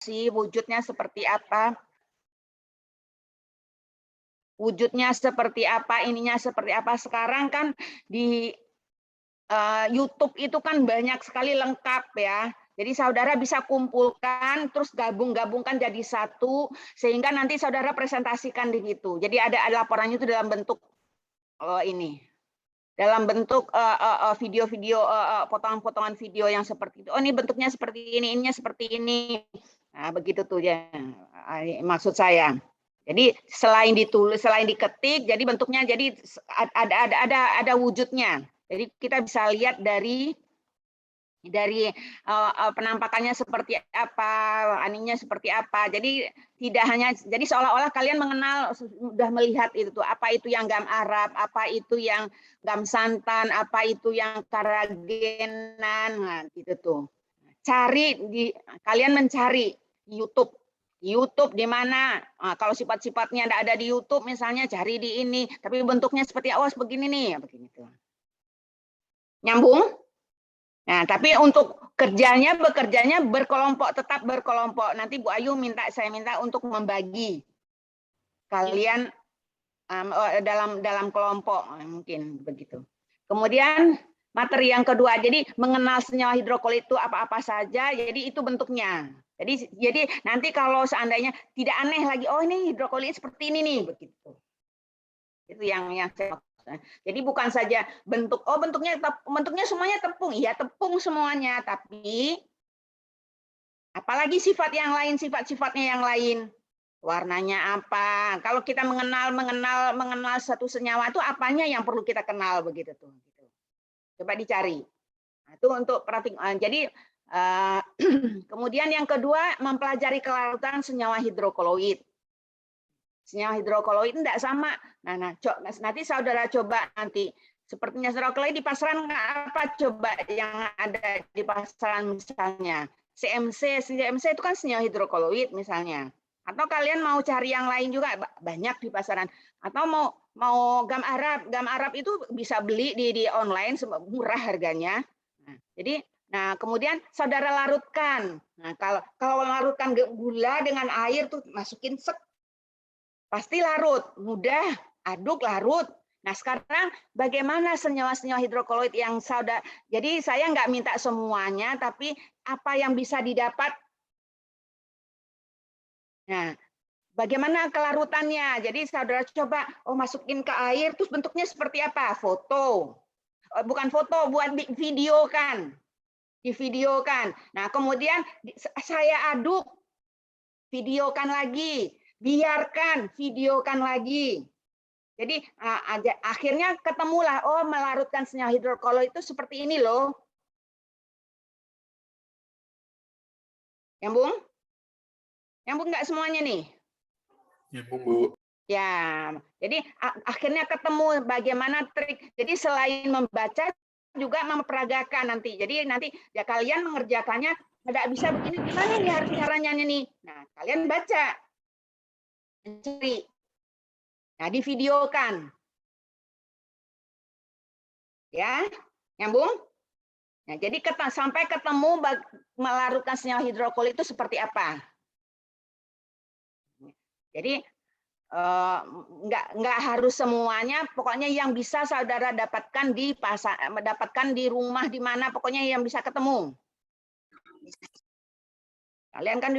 sih, wujudnya seperti apa. Wujudnya seperti apa, ininya seperti apa. Sekarang kan di YouTube itu kan banyak sekali lengkap ya. Jadi saudara bisa kumpulkan, terus gabungkan jadi satu, sehingga nanti saudara presentasikan di situ. Jadi ada laporannya itu dalam bentuk ini, dalam bentuk video-video, potongan-potongan video yang seperti itu. Oh ini bentuknya seperti ini, ininya seperti ini. Nah begitu tuh ya maksud saya. Jadi selain ditulis, selain diketik, jadi bentuknya jadi ada wujudnya. Jadi kita bisa lihat dari penampakannya seperti apa, aninya seperti apa. Jadi tidak hanya, jadi seolah-olah kalian mengenal, sudah melihat itu tuh, apa itu yang gam Arab, apa itu yang gam santan, apa itu yang karagenan, nah, gitu tuh. Cari kalian mencari YouTube. YouTube di mana? Nah, kalau sifat-sifatnya ada di YouTube, misalnya cari di ini, tapi bentuknya seperti awas begini nih, begini tuh. Nyambung? Nah, tapi untuk bekerjanya berkelompok, tetap berkelompok. Nanti Bu Ayu saya minta untuk membagi kalian dalam kelompok, mungkin begitu. Kemudian materi yang kedua, jadi mengenal senyawa hidrokolit itu apa-apa saja, jadi itu bentuknya. Jadi nanti kalau seandainya tidak aneh lagi, oh ini hidrokolit seperti ini nih, begitu. Itu yang saya maksudkan. Jadi bukan saja bentuk, oh bentuknya semuanya tepung, iya tepung semuanya, tapi apalagi sifat yang lain, sifat-sifatnya yang lain. Warnanya apa? Kalau kita mengenal satu senyawa itu apanya yang perlu kita kenal begitu tuh. Coba dicari. Nah, itu untuk praktik. Jadi kemudian yang kedua mempelajari kelarutan senyawa hidrokoloid. Senyawa hidrokoloid tidak sama. Nanti saudara coba nanti sepertinya hidrokoloid di pasaran apa coba yang ada di pasaran misalnya CMC itu kan senyawa hidrokoloid misalnya. Atau kalian mau cari yang lain juga banyak di pasaran. Atau mau gam Arab itu bisa beli di online murah harganya. Nah, kemudian saudara larutkan. Nah, kalau larutkan gula dengan air tuh masukin pasti larut, mudah, aduk, larut. Nah, sekarang bagaimana senyawa-senyawa hidrokoloid yang saudara, jadi saya nggak minta semuanya, tapi apa yang bisa didapat. Nah, bagaimana kelarutannya? Jadi saudara coba, masukin ke air, terus bentuknya seperti apa? Foto. Bukan foto, buat video kan. Divideokan. Nah, kemudian saya aduk, videokan lagi. Biarkan, videokan lagi. Jadi akhirnya ketemulah, melarutkan senyawa hidrokoloid itu seperti ini loh. Nyambung? Nyambung nggak semuanya nih? Nyambung, Bu. Ya, jadi akhirnya ketemu bagaimana trik. Jadi selain membaca juga memperagakan nanti. Jadi nanti ya kalian mengerjakannya tidak bisa begini, gimana nih harus caranya nih. Nah, kalian baca. Mencari. Nah, divideokan. Ya, nyambung? Nah, jadi sampai ketemu melarutkan senyawa hidrokoloid itu seperti apa. Jadi nggak harus semuanya, pokoknya yang bisa saudara dapatkan di pasar, mendapatkan di rumah di mana, pokoknya yang bisa ketemu. Kalian kan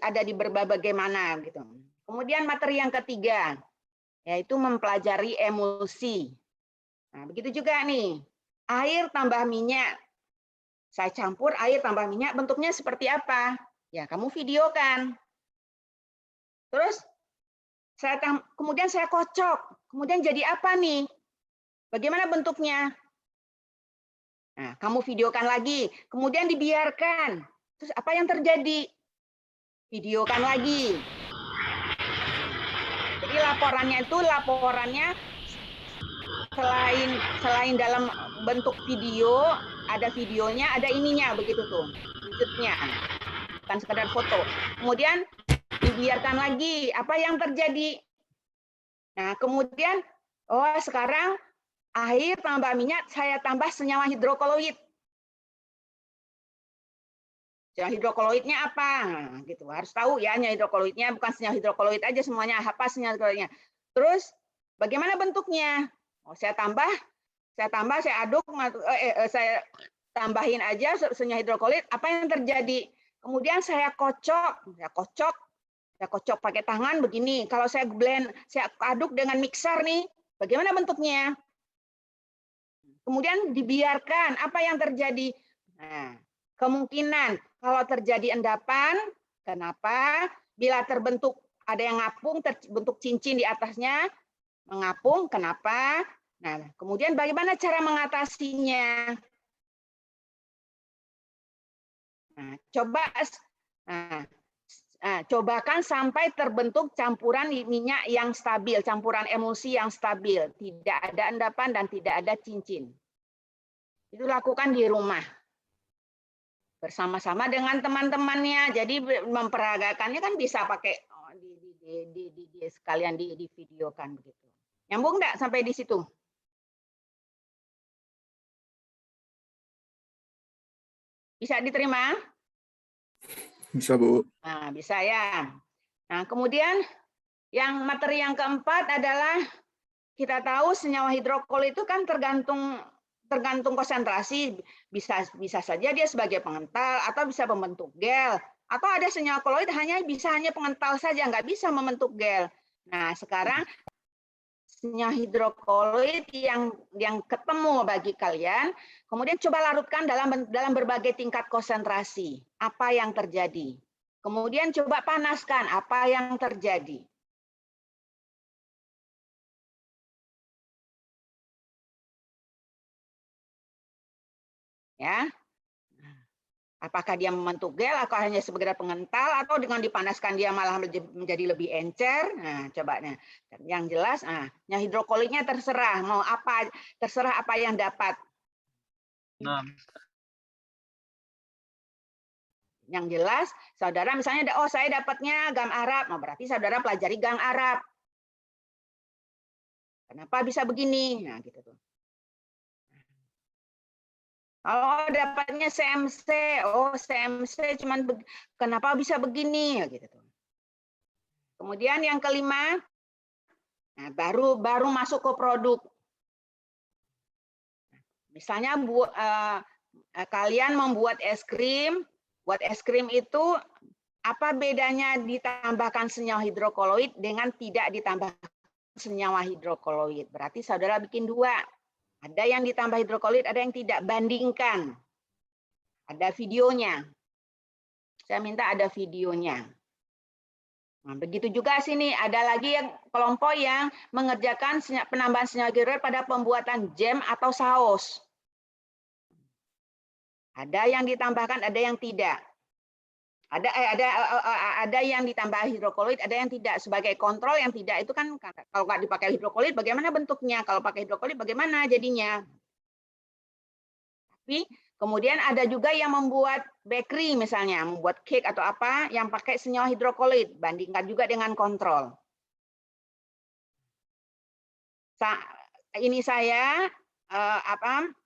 ada di berbagai mana gitu. Kemudian materi yang ketiga yaitu mempelajari emulsi. Nah, begitu juga nih. Air tambah minyak. Saya campur air tambah minyak, bentuknya seperti apa? Ya, kamu videokan. Terus kemudian saya kocok. Kemudian jadi apa nih? Bagaimana bentuknya? Nah, kamu videokan lagi. Kemudian dibiarkan. Terus apa yang terjadi? Videokan lagi. Jadi laporannya selain dalam bentuk video, ada videonya, ada ininya begitu tuh. Wujudnya. Bukan sekedar foto. Kemudian dibiarkan lagi. Apa yang terjadi? Nah, kemudian sekarang air tambah minyak, saya tambah senyawa hidrokoloid. Senyawa hidrokoloidnya apa? Nah, gitu. Harus tahu ya, senyawa hidrokoloidnya bukan senyawa hidrokoloid aja semuanya, apa senyawa hidrokoloidnya. Terus bagaimana bentuknya? Oh, saya aduk, saya tambahin aja senyawa hidrokoloid, apa yang terjadi? Kemudian saya kocok pakai tangan begini. Kalau saya blend, saya aduk dengan mixer nih, bagaimana bentuknya? Kemudian dibiarkan, apa yang terjadi? Nah, kemungkinan kalau terjadi endapan, kenapa? Bila terbentuk ada yang ngapung, terbentuk cincin di atasnya, mengapung, kenapa? Nah, kemudian bagaimana cara mengatasinya? Nah, cobakan sampai terbentuk campuran minyak yang stabil, campuran emulsi yang stabil, tidak ada endapan dan tidak ada cincin. Itu lakukan di rumah bersama-sama dengan teman-temannya. Jadi memperagakannya kan bisa pakai sekalian di videokan begitu. Nyambung enggak sampai di situ? Bisa diterima? Bisa, Bu. Nah, bisa ya. Nah, kemudian materi yang keempat adalah kita tahu senyawa hidrokol itu kan tergantung konsentrasi, bisa saja dia sebagai pengental atau bisa membentuk gel, atau ada senyawa koloid bisa hanya pengental saja, nggak bisa membentuk gel. Nah, sekarang senyawa hidrokoloid yang ketemu bagi kalian, kemudian coba larutkan dalam berbagai tingkat konsentrasi. Apa yang terjadi? Kemudian coba panaskan, apa yang terjadi? Ya, apakah dia membentuk gel atau hanya sekedar pengental, atau dengan dipanaskan dia malah menjadi lebih encer? Nah, coba yang jelas, hidrokoloidnya terserah mau apa, terserah apa yang dapat. Nah, yang jelas, saudara misalnya, saya dapatnya gam Arab, nah, berarti saudara pelajari gam Arab. Kenapa bisa begini? Nah, gitu tuh. Kalau dapatnya CMC, CMC cuman kenapa bisa begini ya gitu. Kemudian yang kelima, nah baru masuk ke produk. Misalnya kalian membuat es krim, buat es krim itu apa bedanya ditambahkan senyawa hidrokoloid dengan tidak ditambahkan senyawa hidrokoloid? Berarti saudara bikin dua. Ada yang ditambah hidrokoloid, ada yang tidak. Bandingkan. Ada videonya. Saya minta ada videonya. Nah, begitu juga sini. Ada lagi yang kelompok yang mengerjakan penambahan senyawa hidrokoloid pada pembuatan jam atau saus. Ada yang ditambahkan, ada yang tidak. Ada yang ditambah hidrokoloid, ada yang tidak. Sebagai kontrol yang tidak itu kan kalau nggak dipakai hidrokoloid bagaimana bentuknya? Kalau pakai hidrokoloid bagaimana jadinya? Tapi kemudian ada juga yang membuat bakery misalnya, membuat cake atau apa yang pakai senyawa hidrokoloid. Bandingkan juga dengan kontrol. Ini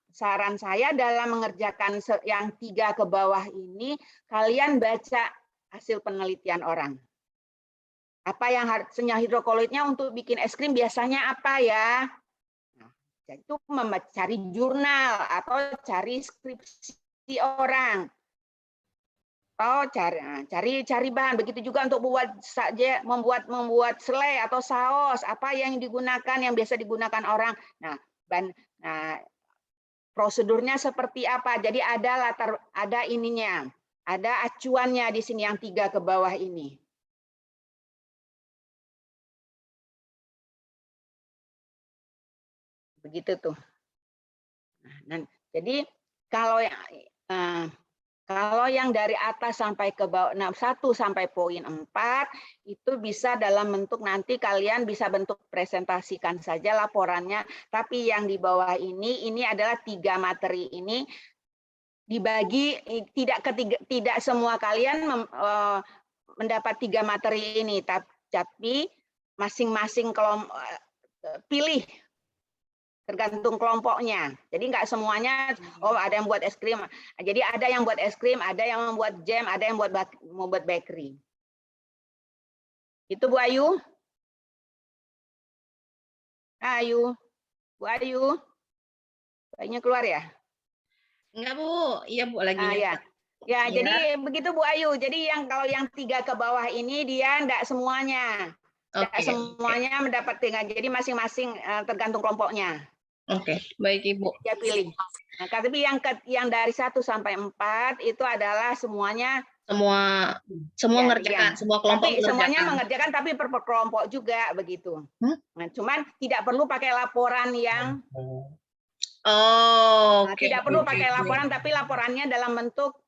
saran saya dalam mengerjakan yang 3 ke bawah ini, kalian baca hasil penelitian orang. Apa yang senyawa hidrokoloidnya untuk bikin es krim biasanya apa ya? Nah, itu cari jurnal atau cari skripsi orang. Atau cari bahan. Begitu juga untuk membuat selai atau saus, apa yang digunakan, yang biasa digunakan orang. Nah, prosedurnya seperti apa? Jadi ada ininya, ada acuannya di sini yang 3 ke bawah ini. Begitu tuh. Nah, jadi kalau yang dari atas sampai ke bawah, 1 sampai poin 4 itu bisa dalam bentuk nanti kalian bisa bentuk presentasikan saja laporannya. Tapi yang di bawah ini adalah 3 materi ini dibagi tidak semua kalian mendapat 3 materi ini, tapi masing-masing pilih tergantung kelompoknya. Jadi nggak semuanya, oh ada yang buat es krim. Jadi ada yang buat es krim, ada yang membuat jam, ada yang membuat bakery. Itu Bu Ayu. Ayu, Bu Ayu. Kayaknya keluar ya? Enggak, Bu. Iya, Bu, lagi Ah, ya. nyatet. Ya, Ya. jadi begitu Bu Ayu. Jadi kalau yang 3 ke bawah ini dia enggak semuanya. Enggak Oke, semuanya mendapat tinggal. Jadi masing-masing tergantung kelompoknya. Oke, baik Ibu. Dia pilih. Nah, tapi yang dari 1 sampai 4 itu adalah semuanya Semua ya, mengerjakan, semua kelompok tapi semuanya mengerjakan. mengerjakan tapi per kelompok juga begitu. Nah, cuman tidak perlu pakai laporan yang Oh, Nah, oke. tidak perlu Oke, pakai baik. laporan, tapi laporannya dalam bentuk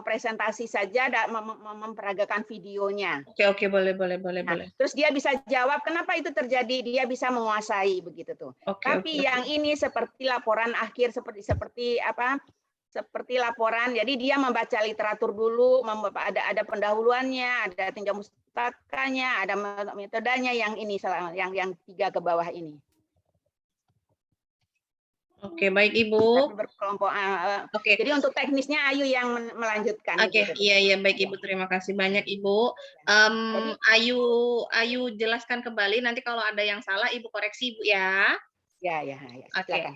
presentasi saja, memperagakan videonya. Oke, boleh. Nah, terus dia bisa jawab kenapa itu terjadi, dia bisa menguasai begitu tuh. Oke. Tapi yang ini seperti laporan akhir, seperti laporan. Jadi dia membaca literatur dulu, ada pendahuluannya, ada tinjau mustakanya, ada metodenya yang ini, yang 3 ke bawah ini. Oke, baik Ibu. Tapi berkelompok. Oke. Jadi untuk teknisnya Ayu yang melanjutkan. Oke, gitu. iya baik Ibu, terima kasih banyak Ibu. Ayu jelaskan kembali, nanti kalau ada yang salah Ibu koreksi Ibu ya. Ya, Oke. silakan.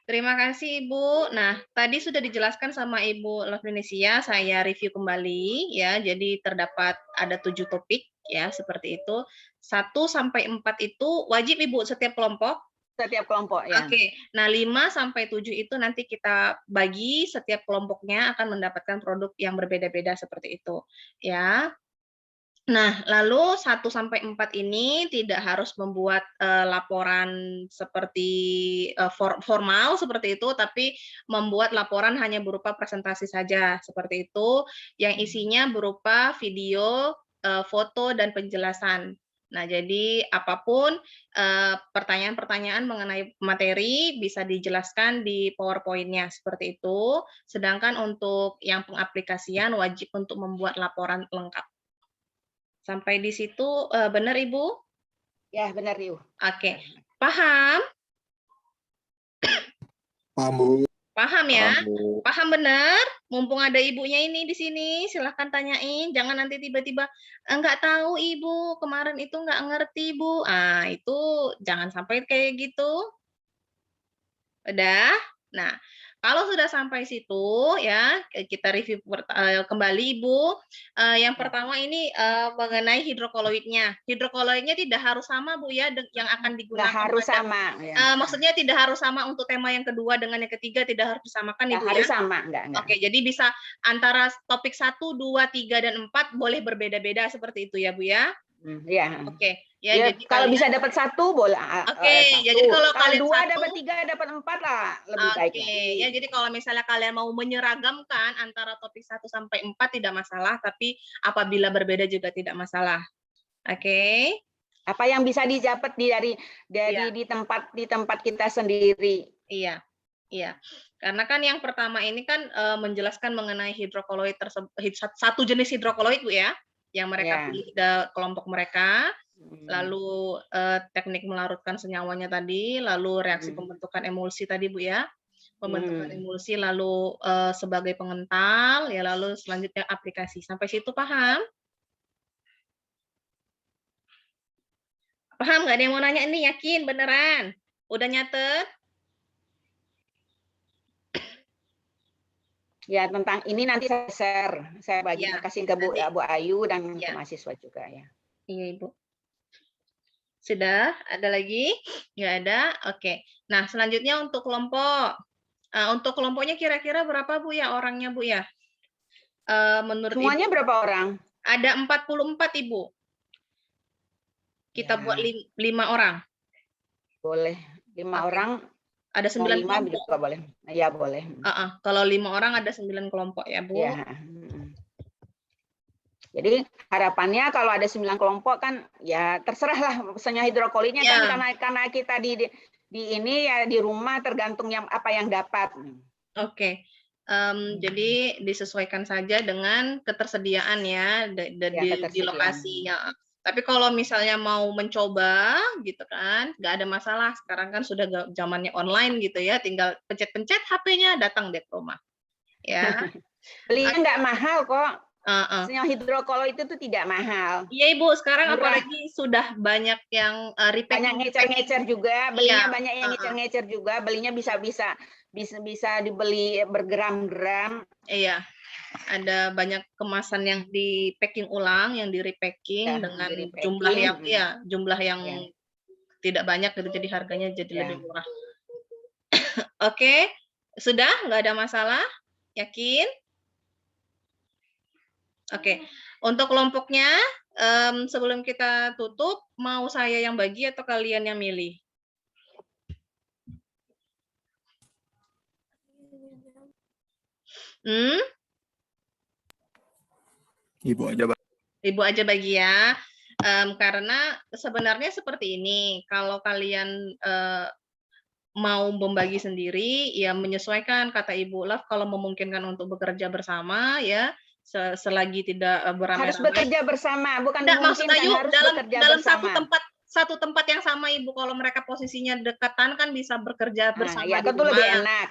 Terima kasih Ibu. Nah, tadi sudah dijelaskan sama Ibu Lovrenesia, saya review kembali ya. Jadi terdapat ada 7 topik ya, seperti itu. 1 sampai 4 itu wajib Ibu setiap kelompok. Setiap kelompok ya. Oke. Nah, 5 sampai 7 itu nanti kita bagi, setiap kelompoknya akan mendapatkan produk yang berbeda-beda seperti itu ya. Nah, lalu 1 sampai 4 ini tidak harus membuat laporan seperti formal seperti itu, tapi membuat laporan hanya berupa presentasi saja seperti itu, yang isinya berupa video, foto dan penjelasan. Nah, jadi apapun pertanyaan-pertanyaan mengenai materi bisa dijelaskan di PowerPoint-nya seperti itu. Sedangkan untuk yang pengaplikasian wajib untuk membuat laporan lengkap. Sampai di situ benar Ibu? Ya, benar Yu. Oke. Paham? Paham, Bu. Paham ya? Paham, Bu. Paham benar? Mumpung ada ibunya ini di sini, silahkan tanyain. Jangan nanti tiba-tiba enggak tahu Ibu, kemarin itu enggak ngerti Bu. Ah, itu jangan sampai kayak gitu. Udah? Nah, kalau sudah sampai situ ya, kita review kembali Ibu. Yang pertama ini mengenai hidrokoloidnya. Hidrokoloidnya tidak harus sama Bu ya, yang akan digunakan. Nggak harus sama. Ya. Maksudnya tidak harus sama untuk tema yang kedua dengan yang ketiga, tidak harus disamakan Ibu ya? Harus sama, enggak. Oke, jadi bisa antara topik 1, 2, 3, dan 4 boleh berbeda-beda seperti itu ya Bu ya? Iya. Oke. Ya, Ya, jadi kalau kalian, bisa dapat 1 boleh. Oke, jadi kalau kalian 2 1, dapat 3 dapat 4 lah lebih baik. Oke, ya jadi kalau misalnya kalian mau menyeragamkan antara topik 1 sampai 4 tidak masalah, tapi apabila berbeda juga tidak masalah. Oke. Apa yang bisa didapat dari Iya. di tempat kita sendiri. Iya. Karena kan yang pertama ini kan menjelaskan mengenai hidrokoloid tersebut, satu jenis hidrokoloid Bu ya, yang mereka pilih ke kelompok mereka. Lalu teknik melarutkan senyawanya tadi, lalu reaksi pembentukan emulsi tadi Bu ya, pembentukan emulsi, lalu sebagai pengental, ya lalu selanjutnya aplikasi. Sampai situ paham? Paham nggak? Ada yang mau nanya ini? Yakin beneran? Udah nyatet? Ya, tentang ini nanti saya share, saya bagi kasih ke Bu Ayu dan ke mahasiswa juga ya. Iya Ibu. Sudah? Ada lagi? Nggak ada? Oke. Nah, selanjutnya untuk kelompok. Untuk kelompoknya kira-kira berapa Bu ya orangnya Bu ya? Menurut semuanya Ibu, berapa orang? ada 44 Ibu. Kita buat 5 orang. Boleh. 5 orang. Ada 9 kelompok. Juga boleh. Ya, boleh. Kalau 5 orang ada 9 kelompok ya Bu. Ya. Jadi harapannya kalau ada 9 kelompok kan ya terserahlah pesannya hidrokoloidnya kan karena kita di ini ya di rumah tergantung apa yang dapat. Oke. Jadi disesuaikan saja dengan ketersediaan ya di lokasinya. Tapi kalau misalnya mau mencoba gitu kan, nggak ada masalah. Sekarang kan sudah zamannya online gitu ya, tinggal pencet-pencet HP-nya datang deh ke rumah. Ya. Belinya nggak mahal kok. Heeh. Sinyal hidrokolo itu tuh tidak mahal. Iya Ibu, sekarang Murah. apalagi sudah banyak yang Banyak repacking. ngecer-ngecer juga, belinya Iya, banyak yang ngecer-ngecer juga, belinya bisa dibeli bergram-gram. Iya. Ada banyak kemasan yang di packing ulang, yang di repacking Ya, dengan di-repacking, jumlah yang jumlah yang Ya. tidak banyak gitu, jadi harganya jadi Ya. lebih murah. Oke, sudah nggak ada masalah? Yakin? Oke, untuk kelompoknya sebelum kita tutup, mau saya yang bagi atau kalian yang milih? Ibu aja, Pak. Ibu aja bagi ya. Karena sebenarnya seperti ini, kalau kalian mau membagi sendiri, ya menyesuaikan kata Ibu Love kalau memungkinkan untuk bekerja bersama ya, selagi tidak beramai-ramai. Harus bekerja bersama, bukan Tidak, maksud memungkinkan, Ayu harus dalam bekerja dalam bersama. satu tempat yang sama Ibu, kalau mereka posisinya dekatan kan bisa bekerja bersama Ya, di itu rumah. lebih enak.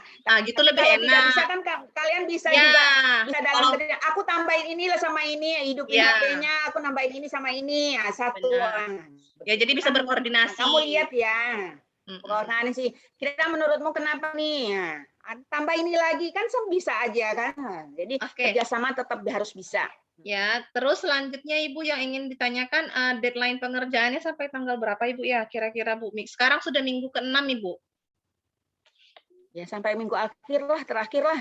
Gitu Tapi lebih kalau enak. tidak bisa kan kalian bisa Ya, juga bisa dalam kalau kerja. Aku tambahin ini lah sama ini, hidupin Ya. HP-nya, aku nambahin ini sama ini, ya, satu. Benar. Ya, jadi bisa berkoordinasi. Kamu lihat ya. Mm-mm. Nah, sih, kira menurutmu kenapa nih? Nah, tambah ini lagi kan bisa aja kan. Jadi Oke. kerjasama tetap harus bisa. Ya, terus selanjutnya Ibu yang ingin ditanyakan deadline pengerjaannya sampai tanggal berapa Ibu ya kira-kira Bu? Sekarang sudah minggu ke-6 Ibu. Ya sampai minggu akhir lah, terakhir lah.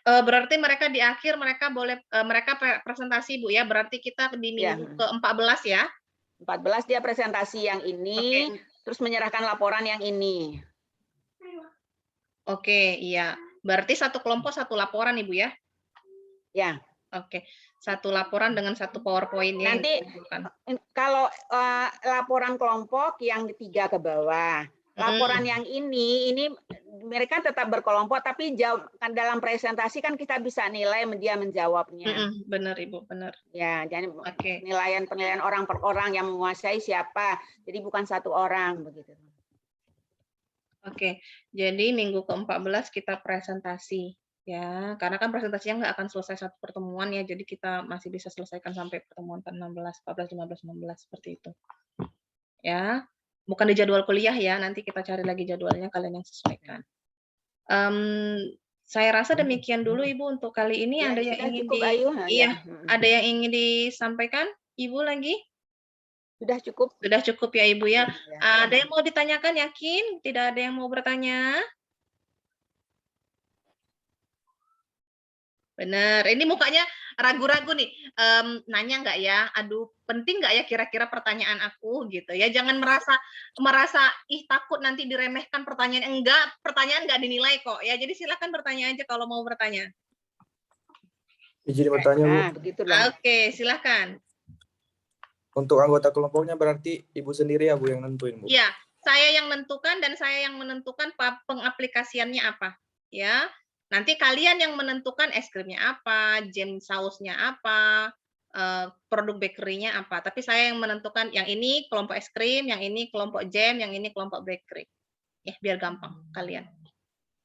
Berarti mereka di akhir mereka boleh mereka presentasi Bu ya. Berarti kita di minggu ke-14 ya. 14 dia presentasi yang ini, terus menyerahkan laporan yang ini. Oke, iya. Berarti satu kelompok satu laporan Ibu ya? Ya. Oke, satu laporan dengan satu PowerPoint ya. Nanti kalau laporan kelompok yang 3 ke bawah, laporan yang ini mereka tetap berkelompok, tapi dalam presentasi kan kita bisa nilai dia menjawabnya. Benar Ibu, benar. Ya, jadi penilaian orang per orang yang menguasai siapa, jadi bukan satu orang begitu. Oke, jadi minggu ke-14 kita presentasi. Ya, karena kan presentasinya nggak akan selesai satu pertemuan ya, jadi kita masih bisa selesaikan sampai pertemuan ke-16, 14, 15, 16 seperti itu. Ya, bukan di jadwal kuliah ya, nanti kita cari lagi jadwalnya kalian yang sesuaikan. Saya rasa demikian dulu Ibu untuk kali ini. Ya, ada yang ingin ada yang ingin disampaikan Ibu lagi? Sudah cukup. Sudah cukup ya Ibu ya. Ada yang mau ditanyakan, yakin? Tidak ada yang mau bertanya? Benar, ini mukanya ragu-ragu nih. Nanya nggak ya? Aduh, penting nggak ya kira-kira pertanyaan aku gitu ya? Jangan merasa takut nanti diremehkan pertanyaan. Enggak, pertanyaan nggak dinilai kok ya. Jadi silakan bertanya aja kalau mau bertanya. Izin bertanya, Bu. Oke, silakan. Untuk anggota kelompoknya berarti Ibu sendiri ya Bu yang nentuin, Bu? Iya, saya yang menentukan dan saya yang menentukan pengaplikasiannya apa. Ya. Nanti kalian yang menentukan es krimnya apa, jam sausnya apa, produk bakery-nya apa. Tapi saya yang menentukan yang ini kelompok es krim, yang ini kelompok jam, yang ini kelompok bakery. Ya, biar gampang kalian.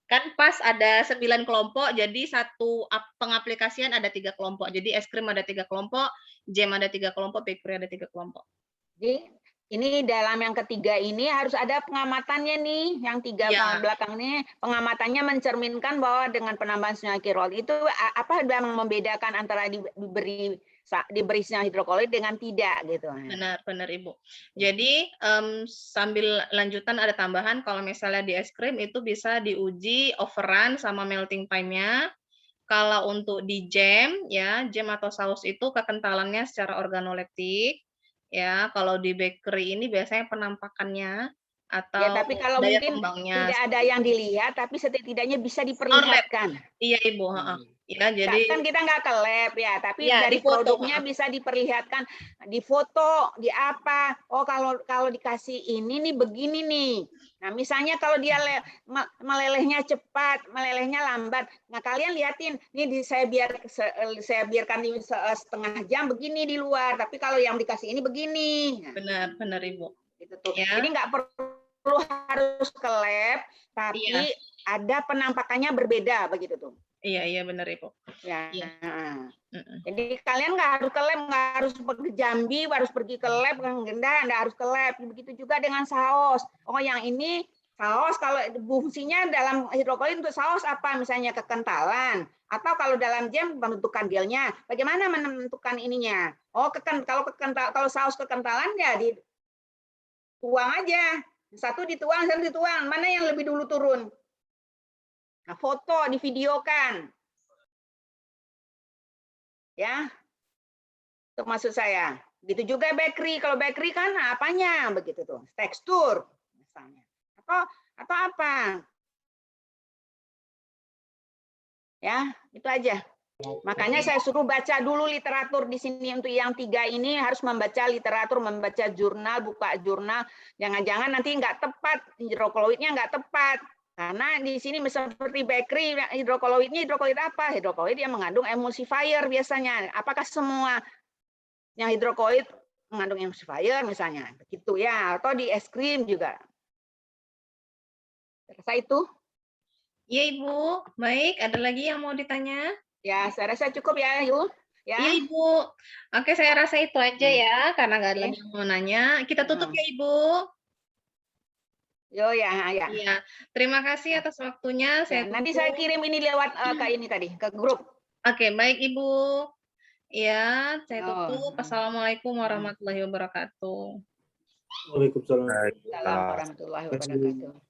Kan pas ada 9 kelompok, jadi satu pengaplikasian ada 3 kelompok. Jadi es krim ada 3 kelompok, jam ada 3 kelompok, bakery ada 3 kelompok. Jadi ini dalam yang ketiga ini harus ada pengamatannya nih, yang 3 belakang ini pengamatannya mencerminkan bahwa dengan penambahan sinyal Kirol itu apa yang membedakan antara diberi sinyal hidroklorid dengan tidak gitu. Benar Ibu. Jadi sambil lanjutan ada tambahan kalau misalnya di es krim itu bisa diuji overrun sama melting time-nya. Kalau untuk di jam ya, jam atau saus itu kekentalannya secara organoleptik. Ya, kalau di bakery ini biasanya penampakannya atau ya, tapi kalau daya mungkin kembangnya tidak ada yang dilihat, tapi setidaknya bisa diperlihatkan. Iya Ibu, Ya, jadi Kan kita nggak ke lab ya, tapi Ya, dari di foto, produknya bisa diperlihatkan di foto, di apa. Oh, kalau dikasih ini nih begini nih. Nah, misalnya kalau dia melelehnya cepat, melelehnya lambat. Nah, kalian liatin, nih saya biarkan di setengah jam begini di luar, tapi kalau yang dikasih ini begini. Nah, benar Ibu. gitu tuh. Ya. Jadi nggak perlu harus ke lab, tapi Iya. ada penampakannya berbeda begitu tuh. Iya benar Ibu. Ya. Iya. Jadi kalian nggak harus ke lab, nggak harus pergi Jambi, harus pergi ke lab, nggak harus ke lab. Begitu juga dengan saus. Oh, yang ini saus kalau fungsinya dalam hidrokolit untuk saus apa? Misalnya kekentalan. Atau kalau dalam jam menentukan gelnya. Bagaimana menentukan ininya? Oh, kalau saus kekentalan ya dituang aja. Satu dituang, satu dituang. Mana yang lebih dulu turun? Nah, foto, divideokan. Ya, itu maksud saya. Gitu juga bakery. Kalau bakery kan apanya begitu tuh, tekstur misalnya. Atau apa? Ya, itu aja. Makanya saya suruh baca dulu literatur di sini untuk yang 3 ini harus membaca literatur, membaca jurnal, buka jurnal. Jangan-jangan nanti nggak tepat, hidrokoloidnya nggak tepat. Karena di sini seperti bakery, hidrokoloid apa? Hidrokoloid yang mengandung emulsifier biasanya. Apakah semua yang hidrokoloid mengandung emulsifier misalnya? Begitu ya. Atau di es krim juga. Rasa itu? Iya Ibu. Baik, ada lagi yang mau ditanya? Ya, saya rasa cukup ya, Yu. Ya. Iya Ibu. Oke, saya rasa itu aja ya, karena nggak ada lagi yang mau nanya. Kita tutup ya Ibu. Yo ya. Iya, terima kasih atas waktunya. Nanti saya kirim ini lewat ke ini tadi, ke grup. Oke, baik Ibu. Ya, saya tutup. Assalamualaikum warahmatullahi wabarakatuh. Waalaikumsalam. Assalamualaikum warahmatullahi wabarakatuh.